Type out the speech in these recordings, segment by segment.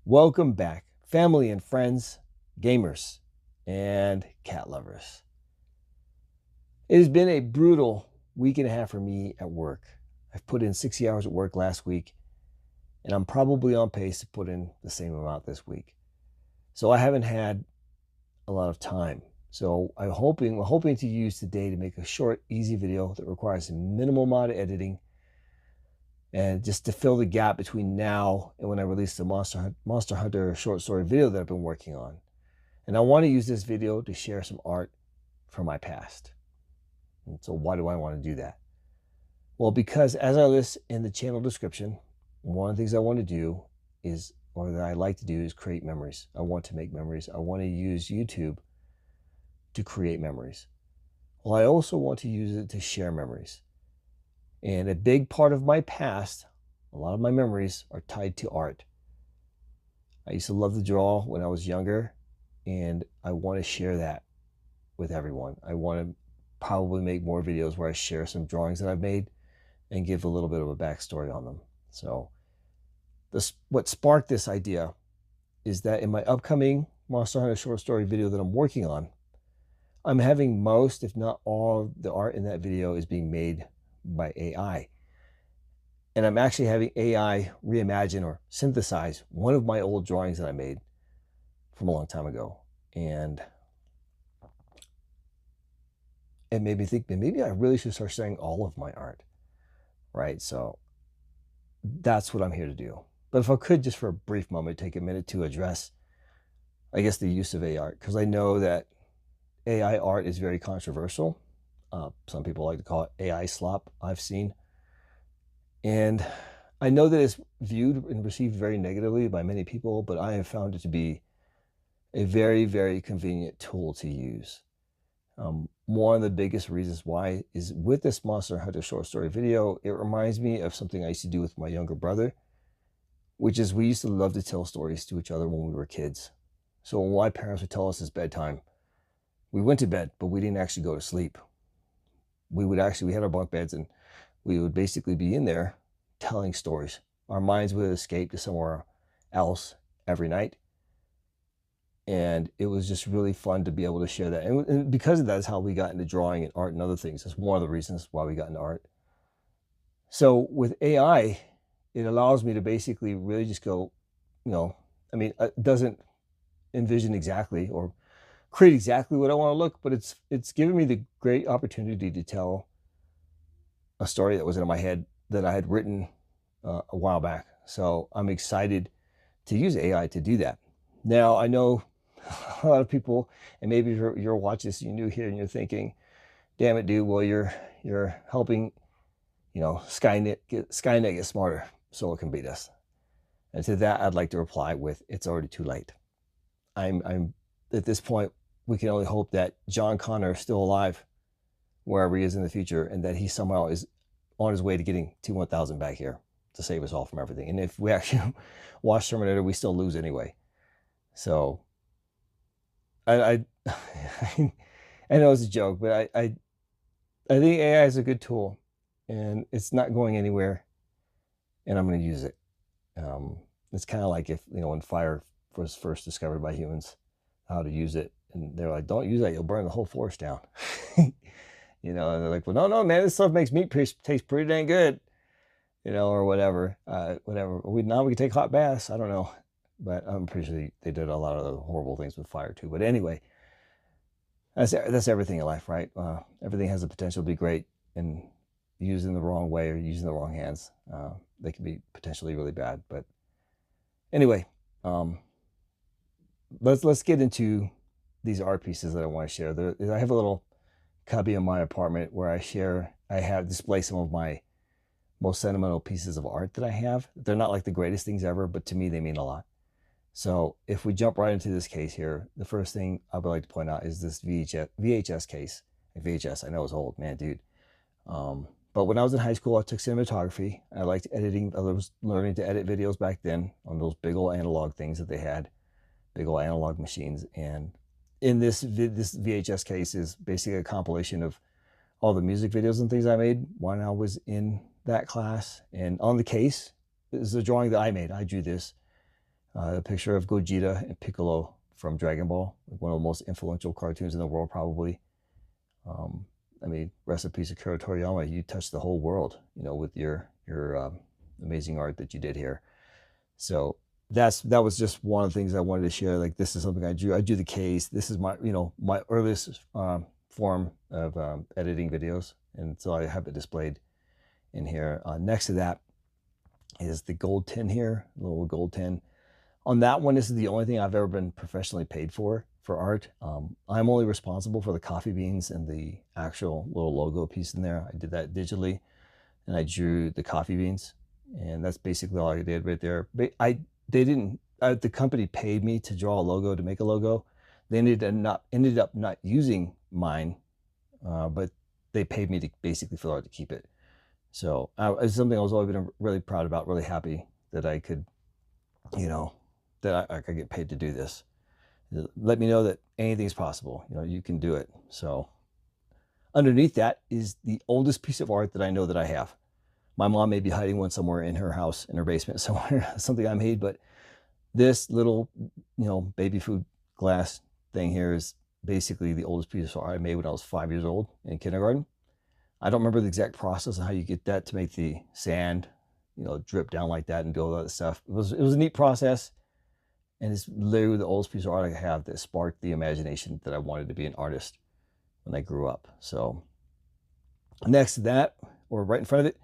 Welcome back, family and friends, gamers, and cat lovers. It has been a brutal week and a half for me at work. I've put in 60 hours at work last week, and I'm probably on pace to put in the same amount this week. So I haven't had a lot of time. So we're hoping to use today to make a short, easy video that requires a minimal amount of editing and just to fill the gap between now and when I release the Monster Hunter short story video that I've been working on. And I want to use this video to share some art from my past. And so why do I want to do that? Well, because as I list in the channel description, one of the things I want to do is, or that I like to do, is create memories. I want to make memories. I want to use YouTube to create memories. Well, I also want to use it to share memories. And a big part of my past, a lot of my memories are tied to art. I used to love to draw when I was younger, and I want to share that with everyone. I want to probably make more videos where I share some drawings that I've made and give a little bit of a backstory on them. So what sparked this idea is that in my upcoming Monster Hunter short story video that I'm working on, I'm having most, if not all, of the art in that video is being made by AI. And I'm actually having AI reimagine or synthesize one of my old drawings that I made from a long time ago. And it made me think that maybe I really should start sharing all of my art, right? So that's what I'm here to do. But if I could, just for a brief moment, take a minute to address, I guess, the use of AI art, because I know that AI art is very controversial. Some people like to call it AI slop, I've seen. And I know that it's viewed and received very negatively by many people, but I have found it to be a very, very convenient tool to use. One of the biggest reasons why is with this Monster Hunter short story video, it reminds me of something I used to do with my younger brother, which is we used to love to tell stories to each other when we were kids. So when my parents would tell us it's bedtime, we went to bed, but we didn't actually go to sleep. We had our bunk beds, and we would basically be in there telling stories. Our minds would escape to somewhere else every night. And it was just really fun to be able to share that. And because of that is how we got into drawing and art and other things. That's one of the reasons why we got into art. So with AI, it allows me to basically really just go, it doesn't envision exactly or create exactly what I want to look, but it's given me the great opportunity to tell a story that was in my head that I had written a while back. So I'm excited to use AI to do that. Now, I know a lot of people, and maybe you're watching this, you're new here, and you're thinking, damn it, dude, well, you're helping, Skynet get smarter so it can beat us. And to that, I'd like to reply with, it's already too late. I'm at this point, we can only hope that John Connor is still alive wherever he is in the future, and that he somehow is on his way to getting T-1000 back here to save us all from everything. And if we actually watch Terminator, we still lose anyway. So I know it's a joke, but I think AI is a good tool, and it's not going anywhere, and I'm going to use it. It's kind of like when fire was first discovered by humans, how to use it, and they're like, "Don't use that; you'll burn the whole forest down." And they're like, "Well, no, man, this stuff makes meat taste pretty dang good," or whatever. Whatever. Now we can take hot baths. I don't know. But I'm pretty sure they did a lot of the horrible things with fire too. But anyway, that's everything in life, right? Everything has the potential to be great, and used in the wrong way or using the wrong hands, they can be potentially really bad. But anyway, let's get into these art pieces that I want to share. I have a little cubby in my apartment where I have display some of my most sentimental pieces of art that I have. They're not like the greatest things ever, but to me they mean a lot. So if we jump right into this case here, the first thing I would like to point out is this VHS case. VHS, I know it's old, man, dude. But when I was in high school, I took cinematography. I liked editing. I was learning to edit videos back then on those big old analog things that they had, big old analog machines. And in this VHS case is basically a compilation of all the music videos and things I made when I was in that class. And on the case is a drawing that I made. I drew this. A picture of Gogeta and Piccolo from Dragon Ball, one of the most influential cartoons in the world, probably. I mean, rest in peace, Akira Toriyama. You touched the whole world, you know, with your amazing art that you did here. So that was just one of the things I wanted to share. Like, this is something I drew. I drew the case. This is my, you know, my earliest form of editing videos, and so I have it displayed in here. Next to that is the gold tin here, a little gold tin. On that one, this is the only thing I've ever been professionally paid for art. I'm only responsible for the coffee beans and the actual little logo piece in there. I did that digitally, and I drew the coffee beans, and that's basically all I did right there. The company paid me to draw a logo, to make a logo. They ended up not using mine, but they paid me to basically fill out to keep it. So it's something I was always been really proud about, really happy that I could, you know, that I could get paid to do this. Let me know that anything's possible. You know, you can do it. So underneath that is the oldest piece of art that I know that I have. My mom may be hiding one somewhere in her house, in her basement somewhere, something I made, but this little, you know, baby food glass thing here is basically the oldest piece of art I made when I was 5 years old in kindergarten. I don't remember the exact process of how you get that to make the sand, you know, drip down like that and do all that stuff. It was a neat process. And it's literally the oldest piece of art I have that sparked the imagination that I wanted to be an artist when I grew up. So next to that, or right in front of it,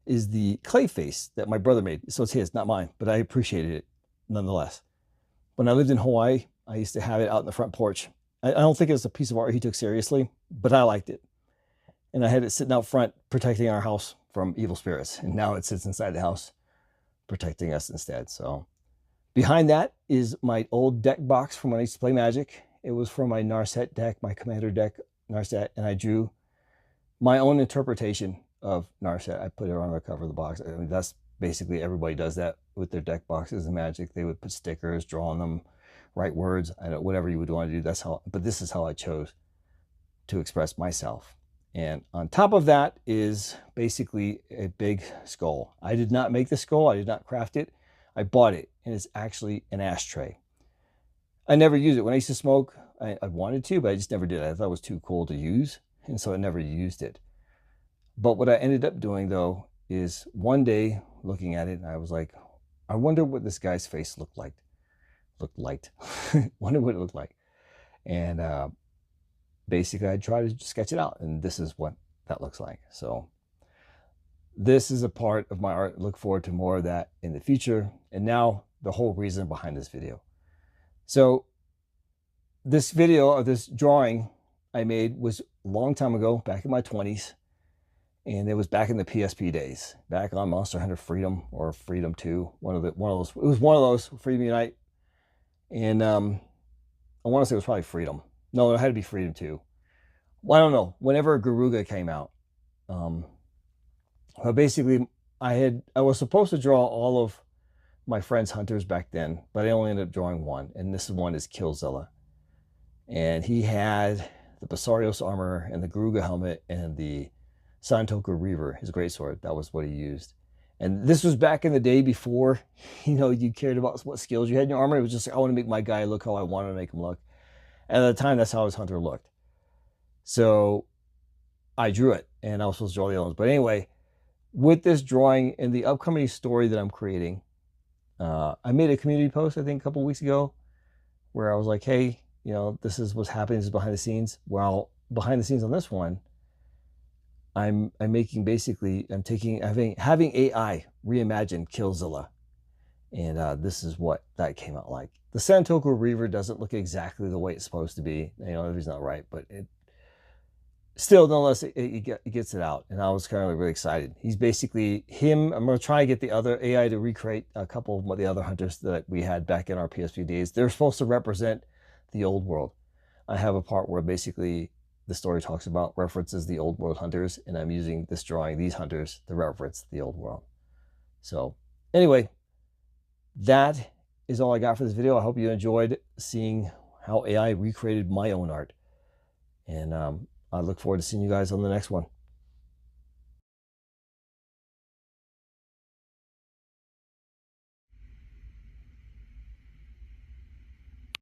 is the clay face that my brother made. So it's his, not mine, but I appreciated it nonetheless. When I lived in Hawaii, I used to have it out in the front porch. I don't think it was a piece of art he took seriously, but I liked it. And I had it sitting out front protecting our house from evil spirits. And now it sits inside the house protecting us instead. So behind that is my old deck box from when I used to play Magic. It was from my Narset deck, my Commander deck, Narset, and I drew my own interpretation of Narset. I put it on the cover of the box. I mean, that's basically, everybody does that with their deck boxes in Magic. They would put stickers, draw on them, write words, I don't, whatever you would want to do. That's how, but this is how I chose to express myself. And on top of that is basically a big skull. I did not make the skull. I did not craft it. I bought it, and it's actually an ashtray. I never used it. When I used to smoke, I wanted to, but I just never did. I thought it was too cool to use, and so I never used it. But what I ended up doing, though, is one day looking at it, and I was like, I wonder what this guy's face looked like. Wonder what it looked like. And basically, I tried to sketch it out, and this is what that looks like. So this is a part of my art. Look forward to more of that in the future. And now the whole reason behind this video. So this video of this drawing I made was a long time ago, back in my 20s. And it was back in the PSP days, back on Monster Hunter Freedom or Freedom 2. One of those, it was one of those, Freedom Unite. And I want to say it was probably Freedom. No, it had to be Freedom 2. Well, I don't know. Whenever Garuga came out. But basically, I was supposed to draw all of my friend's hunters back then, but I only ended up drawing one. And this one is Killzilla. And he had the Basarios armor and the Garuga helmet and the Santoku Reaver, his greatsword. That was what he used. And this was back in the day before, you know, you cared about what skills you had in your armor. It was just like, I want to make my guy look how I want to make him look. And at the time, that's how his hunter looked. So I drew it, and I was supposed to draw the other ones. But anyway, with this drawing and the upcoming story that I'm creating, I made a community post, I think, a couple of weeks ago, where I was like, hey, you know, this is what's happening, this is behind the scenes. Well, behind the scenes on this one, I'm making basically, having AI reimagine Killzilla. And this is what that came out like. The Santoku Reaver doesn't look exactly the way it's supposed to be. You know, he's not right, but it still, nonetheless, it gets it out. And I was kind of really excited. He's basically him. I'm going to try and get the other AI to recreate a couple of the other hunters that we had back in our PSP days. They're supposed to represent the old world. I have a part where basically the story talks about, references the old world hunters, and I'm using this drawing, these hunters, to reference the old world. So anyway, that is all I got for this video. I hope you enjoyed seeing how AI recreated my own art. And I look forward to seeing you guys on the next one.